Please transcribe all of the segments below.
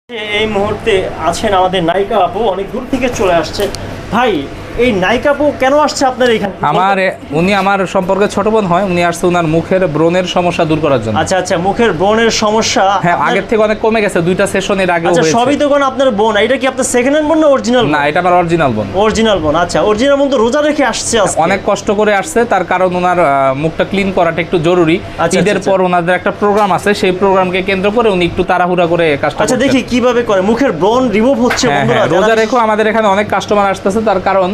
এই মুহূর্তে আছেন আমাদের নায়িকা আপু, অনেক দূর থেকে চলে আসছে। ভাই, এই নায়িকা আপু কেন আসছে আপনার এখানে? উনি আমার সম্পর্কে ছোট বোন হয়। উনি আসছে ওনার মুখের ব্রণের সমস্যা দূর করার জন্য। আচ্ছা আচ্ছা, মুখের ব্রণের সমস্যা। হ্যাঁ, আগের থেকে অনেক কমে গেছে, দুইটা সেশনের আগে। আচ্ছা, সবই তো কোন আপনার বোন? এটা কি আপনার সেকেন্ড হ্যান্ড বোন না অরিজিনাল? না, এটা আমার অরিজিনাল বোন। অরিজিনাল বোন। আচ্ছা, অরিজিনাল বোন তো রোজা রেখে আসছে আজকে। অনেক কষ্ট করে আসছে, তার কারণ ওনার মুখটা ক্লিন করাটা একটু জরুরি। ঈদের পর ওনাদের একটা প্রোগ্রাম আছে, সেই প্রোগ্রামকে কেন্দ্র করে উনি একটু তাড়াহুড়া করে কাজটা। আচ্ছা, দেখি কিভাবে করে মুখের ব্রণ রিমুভ হচ্ছে। বন্ধুরা, রোজা রেখো আমাদের এখানে অনেক কাস্টমার আসতেছে, তার কারণ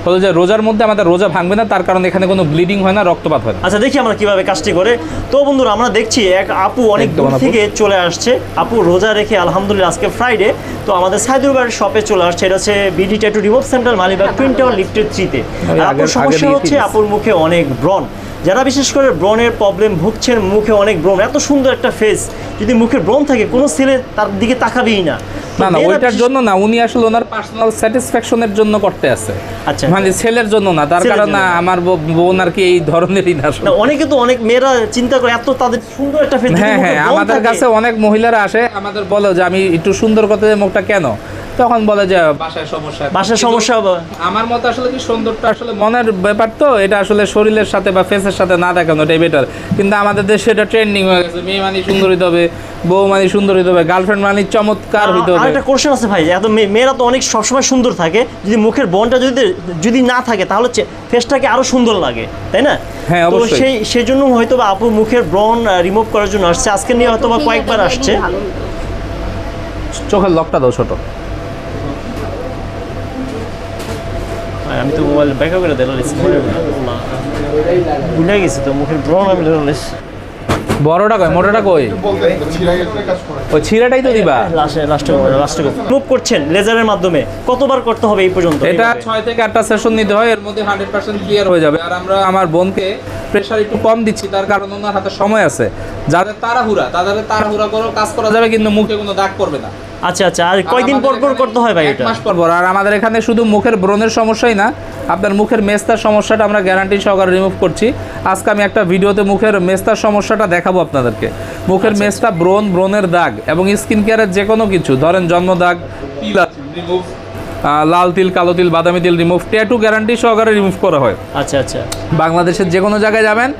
হলো যে রোজার মধ্যে আমাদের রোজা ভাঙবে না, তার কারণ এখানে কোনো ব্লিডিং হয় না, রক্তপাত হয় না। আচ্ছা, দেখি আমরা কিভাবে কাজটি করে। তো বন্ধুরা, আমরা দেখছি এক আপু অনেক দূর থেকে চলে আসছে। আপু রোজা রেখে আলহামদুলিল্লাহ আজকে ফ্রাইডে, তো আমাদের সাইদুর বাড়ির শপে চলে আসছে। এটা হচ্ছে BD tattoo remove centre, Malibagh twin tower lifted 3-তে। আপুর সমস্যা হচ্ছে আপুর মুখে অনেক ব্রণ। যারা বিশেষ করে ব্রণের প্রবলেম ভুগছেন, মুখে অনেক ব্রণ, এত সুন্দর একটা ফেস, যদি মুখের ব্রণ থাকে কোনো ছেলে তার দিকে তাকাবেই না। না না, ওইটার জন্য না, উনি আসলে ওনার পার্সোনাল স্যাটিসফ্যাকশনের জন্য করতে আছে। আচ্ছা, মানে ছেলের জন্য না, তার কারণ না আমার বোন আর কি এই ধরনেরই না। অনেকে তো অনেক মেয়েরা চিন্তা করে এত তাদের সুন্দর একটা ফেস। হ্যাঁ হ্যাঁ, আমাদের কাছে অনেক মহিলারা আসে, আমাদের বলে যে আমি একটু সুন্দর করতে চাই মুখটা, কেন? তখন বলে যে বাসায় সমস্যা। আমার মতে আসলে কি, সৌন্দর্যটা আসলে মনের ব্যাপার, তো এটা আসলে শরীরের সাথে বা ফেসের সাথে না দেখানো এটাই বেটার। কিন্তু আমাদের দেশে এটা ট্রেন্ডিং হয়ে গেছে, মেয়ে মানে সুন্দর হইতে হবে, বউ মানে সুন্দর হইতে হবে, গার্লফ্রেন্ড মানে চমৎকার হইতে হবে। একটা কোশ্চেন আছে ভাই, এত মেয়েরা তো অনেক সবসময় সুন্দর থাকে, যদি মুখের ব্রণটা যদি না থাকে তাহলে ফেসটাকে আরো সুন্দর লাগে, তাই না? হ্যাঁ, তো অবশ্যই। সেই জন্য হয়তো বা আপু মুখের ব্রণ রিমুভ করার জন্য আসছে। আজকে নিয়ে হয়তো বা কয়েকবার আসছে। চোখের লকটা দাও ছোট। আমি তো মোবাইল ব্যাকআপ করে দিলাম, ভুলে গেছি তো মুখের ব্রণ আমি দিলাম। বড়টা কই, মোটাটা কই? ওই ছিঁড়াটাই তো দিবা। লাস্টে মুভ করছেন লেজারের মাধ্যমে, কতবার করতে হবে এই পর্যন্ত? এটা 6 থেকে 8টা সেশন নিতে হয়, এর মধ্যে 100% ক্লিয়ার হয়ে যাবে। আর আমরা আমার বোনকে প্রেশার একটু কম দিচ্ছি, তার কারণ ওনার হাতে সময় আছে। যাদের তাড়াহুড়া করে কাজ করা যাবে, কিন্তু মুখে কোনো দাগ পড়বে না। আচ্ছা আচ্ছা, আর কয়দিন পর করতে হয় ভাই? 1 মাস পর। আর আমাদের এখানে শুধু মুখের ব্রণের সমস্যাই না, আপনার মুখের মেস্তার সমস্যাটা আমরা গ্যারান্টি সহকারে রিমুভ করছি। আজকে আমি একটা ভিডিওতে মুখের মেস্তার সমস্যাটা দেখাবো আপনাদেরকে। মুখের মেস্তা, ব্রণের দাগ এবং স্কিন কেয়ারের যে কোনো কিছু, ধরেন জন্ম দাগ, তিল রিমুভ, লাল তিল, কালো তিল, বাদামি তিল রিমুভ, ট্যাটু গ্যারান্টি সহকারে রিমুভ করা হয়। আচ্ছা আচ্ছা, বাংলাদেশের যে কোনো জায়গায় যাবেন,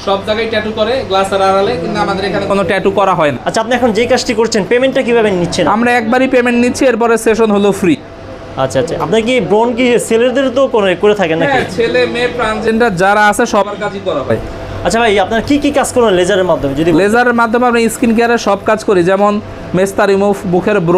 সব জায়গায় ট্যাটু করে গ্লাসের আড়ালে, কিন্তু আমাদের এখানে কোনো ট্যাটু করা হয় না। আচ্ছা, আপনি এখন যে কাজটি করছেন পেমেন্টটা কিভাবে নিচ্ছেন? আমরা একবারই পেমেন্ট নিচ্ছি, এরপরে সেশন হলো ফ্রি। আচ্ছা আচ্ছা, আপনার কি ব্রণ কি ছেলেদের তো করে থাকেন নাকি? হ্যাঁ, ছেলে মেয়ে ট্রান্সজেন্ডার যারা আছে সবার কাজই করা হয়। আচ্ছা ভাই, আপনার কি কাজ করেন লেজারের মাধ্যমে? যদি লেজারের মাধ্যমে আমরা স্কিন কেয়ারের সব কাজ করি, যেমন মেস্তা রিমুভ, মুখের ব্রণ,